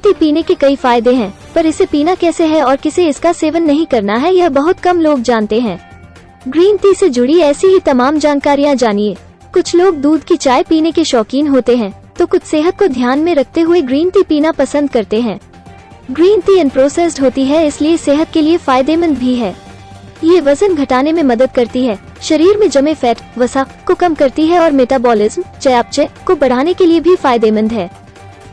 T पीने के कई फायदे हैं, पर इसे पीना कैसे है और किसे इसका सेवन नहीं करना है यह बहुत कम लोग जानते हैं। ग्रीन टी से जुड़ी ऐसी ही तमाम जानकारियाँ जानिए। कुछ लोग दूध की चाय पीने के शौकीन होते हैं, तो कुछ सेहत को ध्यान में रखते हुए ग्रीन टी पीना पसंद करते हैं। ग्रीन टी अनप्रोसेस्ड होती है, इसलिए सेहत के लिए फायदेमंद भी है। ये वजन घटाने में मदद करती है, शरीर में जमे फैट वसा को कम करती है और मेटाबॉलिज्म चयापचय को बढ़ाने के लिए भी फायदेमंद है।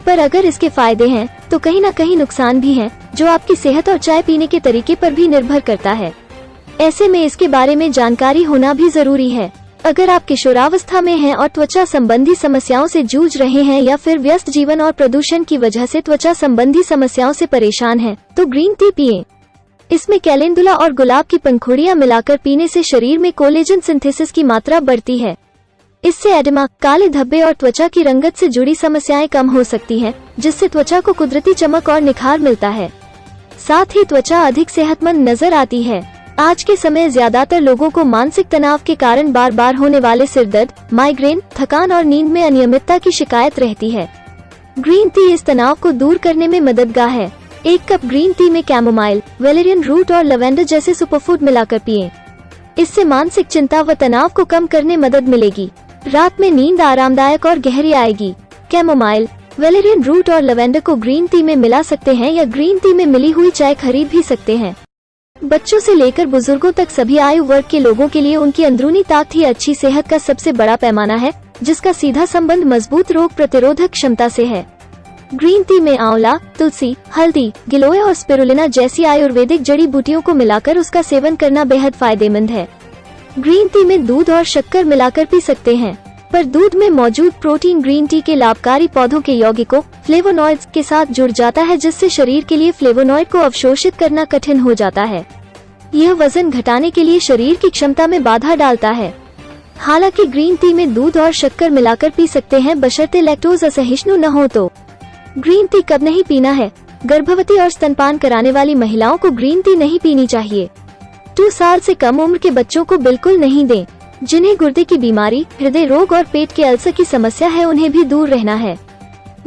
पर अगर इसके फायदे हैं तो कहीं न कहीं नुकसान भी हैं, जो आपकी सेहत और चाय पीने के तरीके पर भी निर्भर करता है। ऐसे में इसके बारे में जानकारी होना भी जरूरी है। अगर आप किशोरावस्था में हैं और त्वचा संबंधी समस्याओं से जूझ रहे हैं या फिर व्यस्त जीवन और प्रदूषण की वजह से त्वचा संबंधी समस्याओं से परेशान हैं, तो ग्रीन टी पिएं। इसमें कैलेंडुला और गुलाब की पंखुड़ियां मिलाकर पीने से शरीर में कोलेजन सिंथेसिस की मात्रा बढ़ती है। इससे एडिमा, काले धब्बे और त्वचा की रंगत से जुड़ी समस्याएं कम हो सकती हैं, जिससे त्वचा को कुदरती चमक और निखार मिलता है। साथ ही त्वचा अधिक सेहतमंद नजर आती है। आज के समय ज्यादातर लोगों को मानसिक तनाव के कारण बार बार होने वाले सिरदर्द, माइग्रेन, थकान और नींद में अनियमितता की शिकायत रहती है। ग्रीन टी इस तनाव को दूर करने में मददगार है। 1 कप ग्रीन टी में कैमोमाइल, वेलेरियन रूट और लवेंडर जैसे सुपरफूड मिलाकर पिएं। इससे मानसिक चिंता व तनाव को कम करने मदद मिलेगी। रात में नींद आरामदायक और गहरी आएगी। कैमोमाइल, वेलेरियन रूट और लवेंडर को ग्रीन टी में मिला सकते हैं या ग्रीन टी में मिली हुई चाय खरीद भी सकते हैं। बच्चों से लेकर बुजुर्गों तक सभी आयु वर्ग के लोगों के लिए उनकी अंदरूनी ताकत ही अच्छी सेहत का सबसे बड़ा पैमाना है, जिसका सीधा संबंध मजबूत रोग प्रतिरोधक क्षमता से है। ग्रीन टी में आंवला, तुलसी, हल्दी, गिलोय और स्पिरुलिना जैसी आयुर्वेदिक जड़ी बूटियों को मिलाकर उसका सेवन करना बेहद फायदेमंद है। ग्रीन टी में दूध और शक्कर मिलाकर पी सकते हैं, पर दूध में मौजूद प्रोटीन ग्रीन टी के लाभकारी पौधों के यौगिकों फ्लेवोनॉइड्स के साथ जुड़ जाता है, जिससे शरीर के लिए फ्लेवोनॉइड को अवशोषित करना कठिन हो जाता है। यह वजन घटाने के लिए शरीर की क्षमता में बाधा डालता है। हालांकि ग्रीन टी में दूध और शक्कर मिलाकर पी सकते हैं, बशर्ते लैक्टोज असहिष्णु न हो तो। ग्रीन टी कब नहीं पीना है? गर्भवती और स्तनपान कराने वाली महिलाओं को ग्रीन टी नहीं पीनी चाहिए। 2 साल से कम उम्र के बच्चों को बिल्कुल नहीं दें। जिन्हें गुर्दे की बीमारी, हृदय रोग और पेट के अल्सर की समस्या है, उन्हें भी दूर रहना है।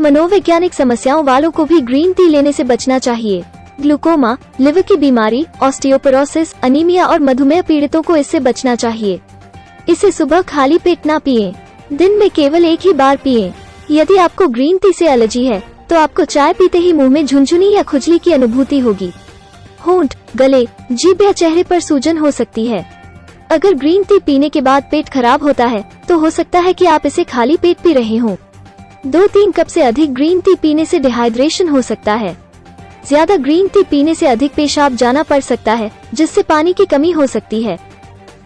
मनोवैज्ञानिक समस्याओं वालों को भी ग्रीन टी लेने से बचना चाहिए। ग्लूकोमा, लिवर की बीमारी, ऑस्टियोपोरोसिस, अनीमिया और मधुमेह पीड़ितों को इससे बचना चाहिए। इसे सुबह खाली पेट ना पिएं, दिन में केवल 1 ही बार पिएं। यदि आपको ग्रीन टी से एलर्जी है, तो आपको चाय पीते ही मुंह में झुनझुनी या खुजली की अनुभूति होगी। होंठ, गले, जीभ या चेहरे पर सूजन हो सकती है। अगर ग्रीन टी पीने के बाद पेट खराब होता है, तो हो सकता है कि आप इसे खाली पेट पी रहे हों। 2-3 कप से अधिक ग्रीन टी पीने से डिहाइड्रेशन हो सकता है। ज्यादा ग्रीन टी पीने से अधिक पेशाब जाना पड़ सकता है, जिससे पानी की कमी हो सकती है।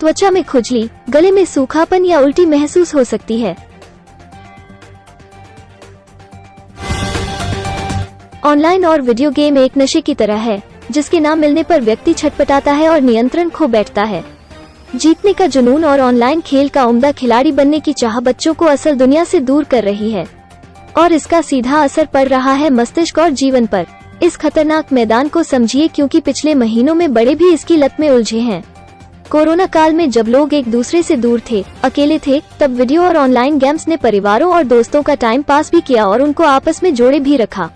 त्वचा में खुजली, गले में सूखापन या उल्टी महसूस हो सकती है। ऑनलाइन और वीडियो गेम एक नशे की तरह है, जिसके ना मिलने पर व्यक्ति छटपटाता है और नियंत्रण खो बैठता है। जीतने का जुनून और ऑनलाइन खेल का उम्दा खिलाड़ी बनने की चाह बच्चों को असल दुनिया से दूर कर रही है, और इसका सीधा असर पड़ रहा है मस्तिष्क और जीवन पर। इस खतरनाक मैदान को समझिए, क्योंकि पिछले महीनों में बड़े भी इसकी लत में उलझे हैं। कोरोना काल में जब लोग एक दूसरे से दूर थे, अकेले थे, तब वीडियो और ऑनलाइन गेम्स ने परिवारों और दोस्तों का टाइम पास भी किया और उनको आपस में जोड़े भी रखा।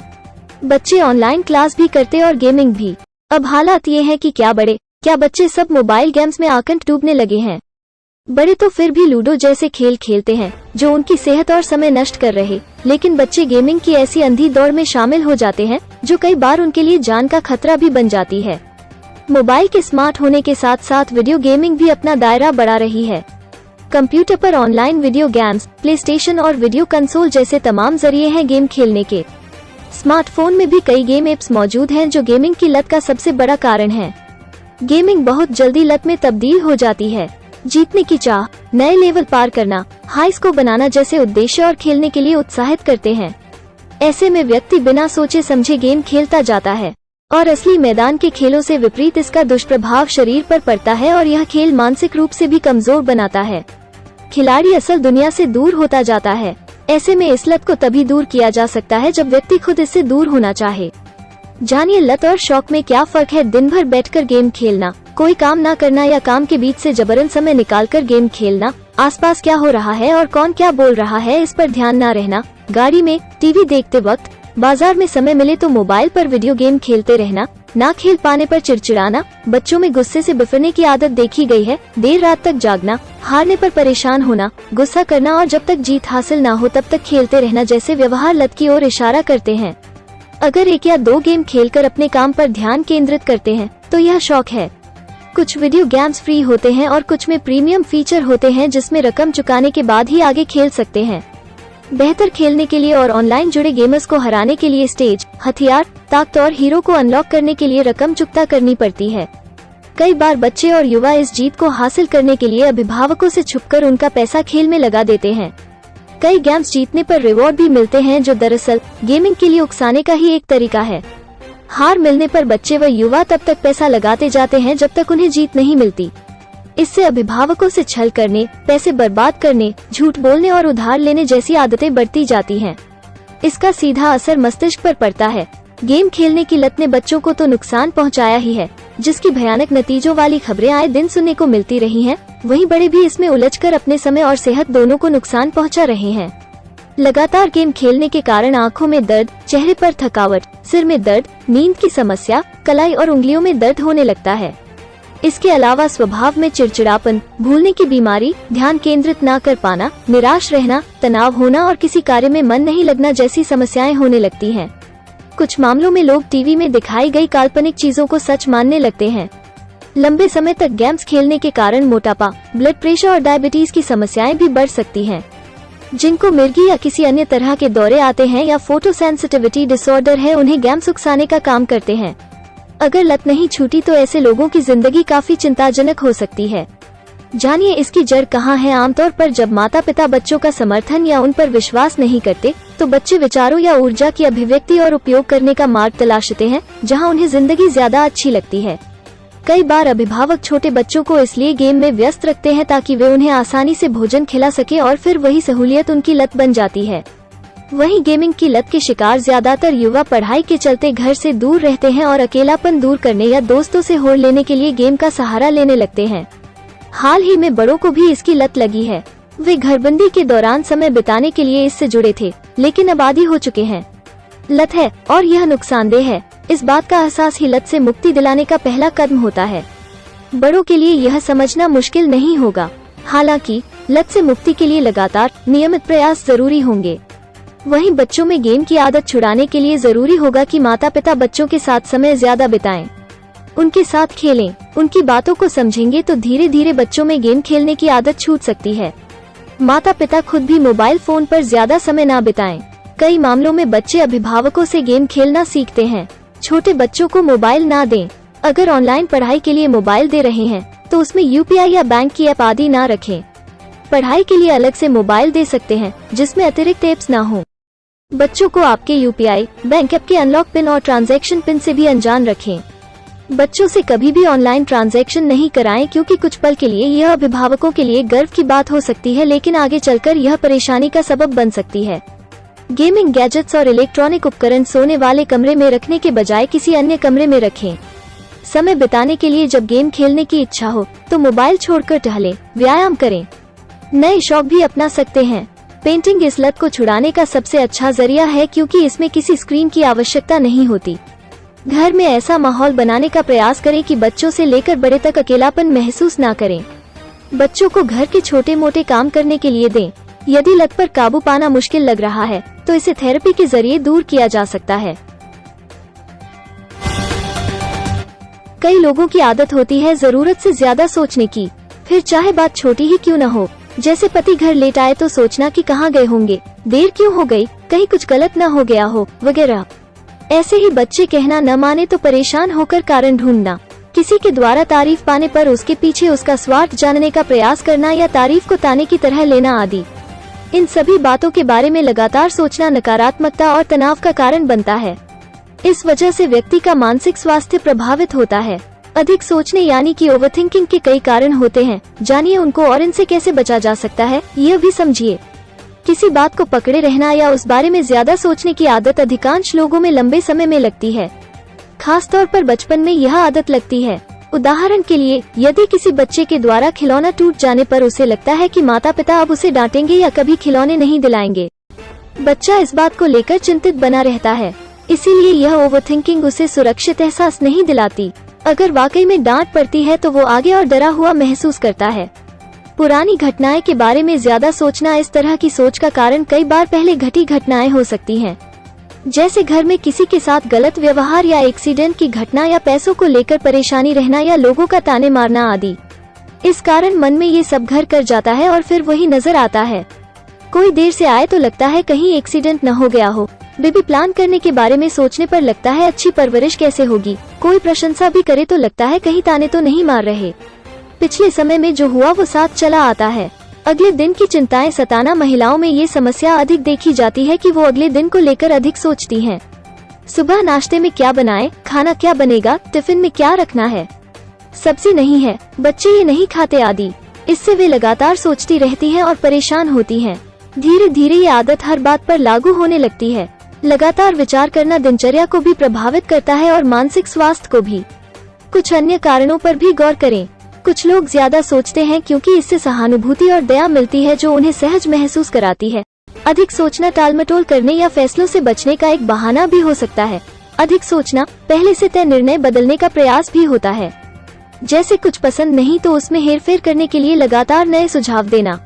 बच्चे ऑनलाइन क्लास भी करते और गेमिंग भी। अब हालात ये है कि क्या बच्चे सब मोबाइल गेम्स में आकर डूबने लगे हैं। बड़े तो फिर भी लूडो जैसे खेल खेलते हैं, जो उनकी सेहत और समय नष्ट कर रहे, लेकिन बच्चे गेमिंग की ऐसी अंधी दौड़ में शामिल हो जाते हैं, जो कई बार उनके लिए जान का खतरा भी बन जाती है। मोबाइल के स्मार्ट होने के साथ साथ वीडियो गेमिंग भी अपना दायरा बढ़ा रही है। कंप्यूटर पर online video games, play station और वीडियो कंसोल जैसे तमाम जरिए हैं गेम खेलने के। स्मार्टफोन में भी कई गेम एप्स मौजूद हैं, जो गेमिंग की लत का सबसे बड़ा कारण है। गेमिंग बहुत जल्दी लत में तब्दील हो जाती है। जीतने की चाह, नए लेवल पार करना, हाई स्कोर बनाना जैसे उद्देश्य और खेलने के लिए उत्साहित करते हैं। ऐसे में व्यक्ति बिना सोचे समझे गेम खेलता जाता है, और असली मैदान के खेलों से विपरीत इसका दुष्प्रभाव शरीर पर पड़ता है और यह खेल मानसिक रूप से भी कमजोर बनाता है। खिलाड़ी असल दुनिया से दूर होता जाता है। ऐसे में इस लत को तभी दूर किया जा सकता है जब व्यक्ति खुद इससे दूर होना चाहे। जानिए लत और शौक में क्या फर्क है। दिन भर बैठकर गेम खेलना, कोई काम ना करना या काम के बीच से जबरन समय निकालकर गेम खेलना, आसपास क्या हो रहा है और कौन क्या बोल रहा है इस पर ध्यान ना रहना, गाड़ी में टीवी देखते वक्त, बाजार में समय मिले तो मोबाइल पर वीडियो गेम खेलते रहना, ना खेल पाने पर चिड़चिड़ाना, बच्चों में गुस्से से बिफरने की आदत देखी गई है। देर रात तक जागना, हारने पर परेशान होना, गुस्सा करना और जब तक जीत हासिल ना हो तब तक खेलते रहना जैसे व्यवहार लत की ओर इशारा करते हैं। अगर 1 या 2 गेम खेलकर अपने काम पर ध्यान केंद्रित करते हैं तो यह शौक है। कुछ वीडियो गेम्स फ्री होते हैं और कुछ में प्रीमियम फीचर होते हैं जिसमें रकम चुकाने के बाद ही आगे खेल सकते हैं। बेहतर खेलने के लिए और ऑनलाइन जुड़े गेमर्स को हराने के लिए स्टेज, हथियार, ताकत और हीरो को अनलॉक करने के लिए रकम चुकता करनी पड़ती है। कई बार बच्चे और युवा इस जीत को हासिल करने के लिए अभिभावकों से छुपकर उनका पैसा खेल में लगा देते हैं। कई गेम्स जीतने पर रिवॉर्ड भी मिलते हैं जो दरअसल गेमिंग के लिए उकसाने का ही एक तरीका है। हार मिलने पर बच्चे व युवा तब तक पैसा लगाते जाते हैं जब तक उन्हें जीत नहीं मिलती। इससे अभिभावकों से छल करने, पैसे बर्बाद करने, झूठ बोलने और उधार लेने जैसी आदतें बढ़ती जाती हैं। इसका सीधा असर मस्तिष्क पर पड़ता है। गेम खेलने की लत ने बच्चों को तो नुकसान पहुंचाया ही है, जिसकी भयानक नतीजों वाली खबरें आए दिन सुनने को मिलती रही हैं। वहीं बड़े भी इसमें उलझकर अपने समय और सेहत दोनों को नुकसान पहुंचा रहे हैं। लगातार गेम खेलने के कारण आंखों में दर्द, चेहरे पर थकावट, सिर में दर्द, नींद की समस्या, कलाई और उंगलियों में दर्द होने लगता है। इसके अलावा स्वभाव में चिड़चिड़ापन, भूलने की बीमारी, ध्यान केंद्रित न कर पाना, निराश रहना, तनाव होना और किसी कार्य में मन नहीं लगना जैसी समस्याएं होने लगती हैं। कुछ मामलों में लोग टीवी में दिखाई गई काल्पनिक चीजों को सच मानने लगते हैं। लंबे समय तक गेम्स खेलने के कारण मोटापा, ब्लड प्रेशर और डायबिटीज की समस्याएं भी बढ़ सकती हैं। जिनको मिर्गी या किसी अन्य तरह के दौरे आते हैं या फोटो सेंसिटिविटी डिसऑर्डर है, उन्हें गेम्स उकसाने का काम करते हैं। अगर लत नहीं छूटी तो ऐसे लोगों की जिंदगी काफी चिंताजनक हो सकती है। जानिए इसकी जड़ कहाँ है। आमतौर पर जब माता पिता बच्चों का समर्थन या उन पर विश्वास नहीं करते तो बच्चे विचारों या ऊर्जा की अभिव्यक्ति और उपयोग करने का मार्ग तलाशते हैं जहाँ उन्हें जिंदगी ज्यादा अच्छी लगती है। कई बार अभिभावक छोटे बच्चों को इसलिए गेम में व्यस्त रखते हैं ताकि वे उन्हें आसानी से भोजन खिला सके और फिर वही सहूलियत उनकी लत बन जाती है। वहीं गेमिंग की लत के शिकार ज्यादातर युवा पढ़ाई के चलते घर से दूर रहते हैं और अकेलापन दूर करने या दोस्तों से होड़ लेने के लिए गेम का सहारा लेने लगते हैं। हाल ही में बड़ों को भी इसकी लत लगी है। वे घरबंदी के दौरान समय बिताने के लिए इससे जुड़े थे, लेकिन अब आदी हो चुके हैं। लत है और यह नुकसानदेह है, इस बात का एहसास ही लत से मुक्ति दिलाने का पहला कदम होता है। बड़ों के लिए यह समझना मुश्किल नहीं होगा। हालांकि लत से मुक्ति के लिए लगातार नियमित प्रयास जरूरी होंगे। वहीं बच्चों में गेम की आदत छुड़ाने के लिए जरूरी होगा कि माता पिता बच्चों के साथ समय ज्यादा बिताएं, उनके साथ खेलें, उनकी बातों को समझेंगे तो धीरे धीरे बच्चों में गेम खेलने की आदत छूट सकती है। माता पिता खुद भी मोबाइल फोन पर ज्यादा समय ना बिताएं। कई मामलों में बच्चे अभिभावकों से गेम खेलना सीखते हैं। छोटे बच्चों को मोबाइल ना दें। अगर ऑनलाइन पढ़ाई के लिए मोबाइल दे रहे हैं तो उसमें यूपीआई या बैंक की ऐप आदि ना रखें। पढ़ाई के लिए अलग से मोबाइल दे सकते हैं जिसमें अतिरिक्त ऐप्स ना हो। बच्चों को आपके यूपीआई, बैंक ऐप के अनलॉक पिन और ट्रांजैक्शन पिन से भी अनजान रखें। बच्चों से कभी भी ऑनलाइन ट्रांजैक्शन नहीं कराएं क्योंकि कुछ पल के लिए यह अभिभावकों के लिए गर्व की बात हो सकती है, लेकिन आगे चलकर यह परेशानी का सबब बन सकती है। गेमिंग गैजेट्स और इलेक्ट्रॉनिक उपकरण सोने वाले कमरे में रखने के बजाय किसी अन्य कमरे में रखें। समय बिताने के लिए जब गेम खेलने की इच्छा हो तो मोबाइल छोड़कर टहलें, व्यायाम करें। नए शौक भी अपना सकते हैं। पेंटिंग इस लत को छुड़ाने का सबसे अच्छा जरिया है क्योंकि इसमें किसी स्क्रीन की आवश्यकता नहीं होती। घर में ऐसा माहौल बनाने का प्रयास करें कि बच्चों से लेकर बड़े तक अकेलापन महसूस ना करें। बच्चों को घर के छोटे मोटे काम करने के लिए दें। यदि लत पर काबू पाना मुश्किल लग रहा है तो इसे थेरेपी के जरिए दूर किया जा सकता है। कई लोगों की आदत होती है जरूरत से ज्यादा सोचने की, फिर चाहे बात छोटी ही क्यों न हो। जैसे पति घर लेट आए तो सोचना कि कहाँ गए होंगे, देर क्यों हो गई, कहीं कुछ गलत न हो गया हो वगैरह। ऐसे ही बच्चे कहना न माने तो परेशान होकर कारण ढूंढना, किसी के द्वारा तारीफ पाने पर उसके पीछे उसका स्वार्थ जानने का प्रयास करना या तारीफ को ताने की तरह लेना आदि। इन सभी बातों के बारे में लगातार सोचना नकारात्मकता और तनाव का कारण बनता है। इस वजह से व्यक्ति का मानसिक स्वास्थ्य प्रभावित होता है। अधिक सोचने यानी कि ओवरथिंकिंग के कई कारण होते हैं, जानिए उनको और इनसे कैसे बचा जा सकता है यह भी समझिए। किसी बात को पकड़े रहना या उस बारे में ज्यादा सोचने की आदत अधिकांश लोगों में लंबे समय में लगती है। खास तौर पर बचपन में यह आदत लगती है। उदाहरण के लिए, यदि किसी बच्चे के द्वारा खिलौना टूट जाने पर उसे लगता है कि माता पिता अब उसे डांटेंगे या कभी खिलौने नहीं दिलाएंगे। बच्चा इस बात को लेकर चिंतित बना रहता है, इसीलिए यह ओवरथिंकिंग उसे सुरक्षित एहसास नहीं दिलाती। अगर वाकई में डांट पड़ती है तो वो आगे और डरा हुआ महसूस करता है। पुरानी घटनाएं के बारे में ज्यादा सोचना, इस तरह की सोच का कारण कई बार पहले घटी घटनाएं हो सकती हैं, जैसे घर में किसी के साथ गलत व्यवहार या एक्सीडेंट की घटना या पैसों को लेकर परेशानी रहना या लोगों का ताने मारना आदि। इस कारण मन में ये सब घर कर जाता है और फिर वही नजर आता है। कोई देर से आए तो लगता है कहीं एक्सीडेंट न हो गया हो। बेबी प्लान करने के बारे में सोचने पर लगता है अच्छी परवरिश कैसे होगी। कोई प्रशंसा भी करे तो लगता है कहीं ताने तो नहीं मार रहे। पिछले समय में जो हुआ वो साथ चला आता है। अगले दिन की चिंताएं सताना, महिलाओं में ये समस्या अधिक देखी जाती है कि वो अगले दिन को लेकर अधिक सोचती हैं। सुबह नाश्ते में क्या बनाएं, खाना क्या बनेगा, टिफिन में क्या रखना है, सब्जी नहीं है, बच्चे ये नहीं खाते आदि। इससे वे लगातार सोचती रहती हैं और परेशान होती हैं। धीरे धीरे ये आदत हर बात पर लागू होने लगती है। लगातार विचार करना दिनचर्या को भी प्रभावित करता है और मानसिक स्वास्थ्य को भी। कुछ अन्य कारणों पर भी गौर करें। कुछ लोग ज्यादा सोचते हैं क्योंकि इससे सहानुभूति और दया मिलती है जो उन्हें सहज महसूस कराती है। अधिक सोचना टालमटोल करने या फैसलों से बचने का एक बहाना भी हो सकता है। अधिक सोचना पहले से तय निर्णय बदलने का प्रयास भी होता है। जैसे कुछ पसंद नहीं तो उसमें हेरफेर करने के लिए लगातार नए सुझाव देना।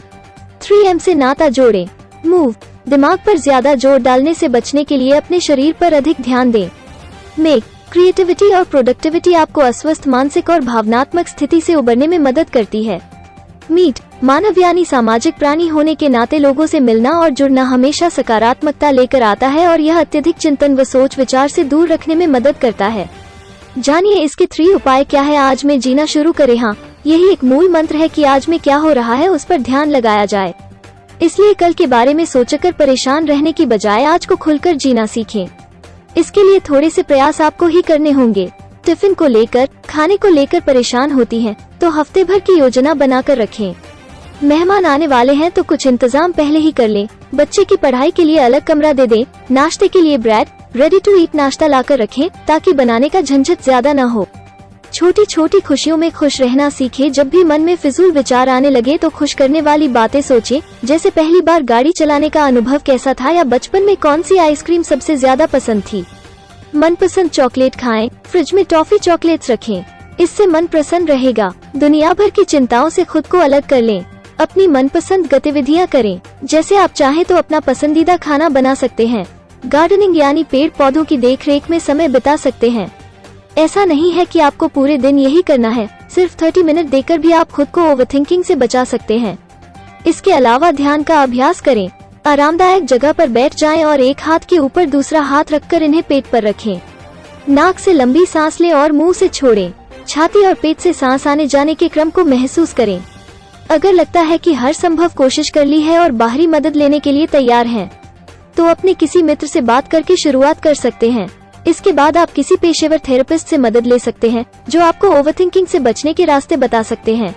3M से नाता जोड़ें। मूव, दिमाग पर ज्यादा जोर डालने से बचने के लिए अपने शरीर पर अधिक ध्यान दें। मेक, क्रिएटिविटी और प्रोडक्टिविटी आपको अस्वस्थ मानसिक और भावनात्मक स्थिति से उबरने में मदद करती है। मीट, मानव यानी सामाजिक प्राणी होने के नाते लोगों से मिलना और जुड़ना हमेशा सकारात्मकता लेकर आता है और यह अत्यधिक चिंतन व सोच विचार से दूर रखने में मदद करता है। जानिए इसके 3 उपाय क्या है। आज में जीना शुरू करें। हाँ, यही एक मूल मंत्र है कि आज में क्या हो रहा है उस पर ध्यान लगाया जाए। इसलिए कल के बारे में सोचकर परेशान रहने की बजाय आज को खुलकर जीना सीखें। इसके लिए थोड़े से प्रयास आपको ही करने होंगे। टिफिन को लेकर, खाने को लेकर परेशान होती हैं, तो हफ्ते भर की योजना बनाकर रखें। मेहमान आने वाले हैं तो कुछ इंतजाम पहले ही कर लें। बच्चे की पढ़ाई के लिए अलग कमरा दे दें। नाश्ते के लिए ब्रेड, रेडी टू ईट नाश्ता लाकर रखें ताकि बनाने का झंझट ज्यादा न हो। छोटी छोटी खुशियों में खुश रहना सीखें। जब भी मन में फिजूल विचार आने लगे तो खुश करने वाली बातें सोचें, जैसे पहली बार गाड़ी चलाने का अनुभव कैसा था या बचपन में कौन सी आइसक्रीम सबसे ज्यादा पसंद थी। मनपसंद चॉकलेट खाएं। फ्रिज में टॉफी चॉकलेट्स रखें, इससे मन प्रसन्न रहेगा। दुनिया भर की चिंताओं से खुद को अलग कर लें। अपनी मनपसंद गतिविधियां करें। जैसे आप चाहें तो अपना पसंदीदा खाना बना सकते हैं। गार्डनिंग यानी पेड़ पौधों की देखरेख में समय बिता सकते हैं। ऐसा नहीं है कि आपको पूरे दिन यही करना है, सिर्फ 30 मिनट देकर भी आप खुद को ओवरथिंकिंग से बचा सकते हैं। इसके अलावा ध्यान का अभ्यास करें। आरामदायक जगह पर बैठ जाएं और एक हाथ के ऊपर दूसरा हाथ रखकर इन्हें पेट पर रखें। नाक से लंबी सांस लें और मुंह से छोड़ें। छाती और पेट से सांस आने जाने के क्रम को महसूस करें। अगर लगता है कि हर संभव कोशिश कर ली है और बाहरी मदद लेने के लिए तैयार हैं, तो अपने किसी मित्र से बात करके शुरुआत कर सकते हैं। इसके बाद आप किसी पेशेवर थेरेपिस्ट से मदद ले सकते हैं जो आपको ओवरथिंकिंग से बचने के रास्ते बता सकते हैं।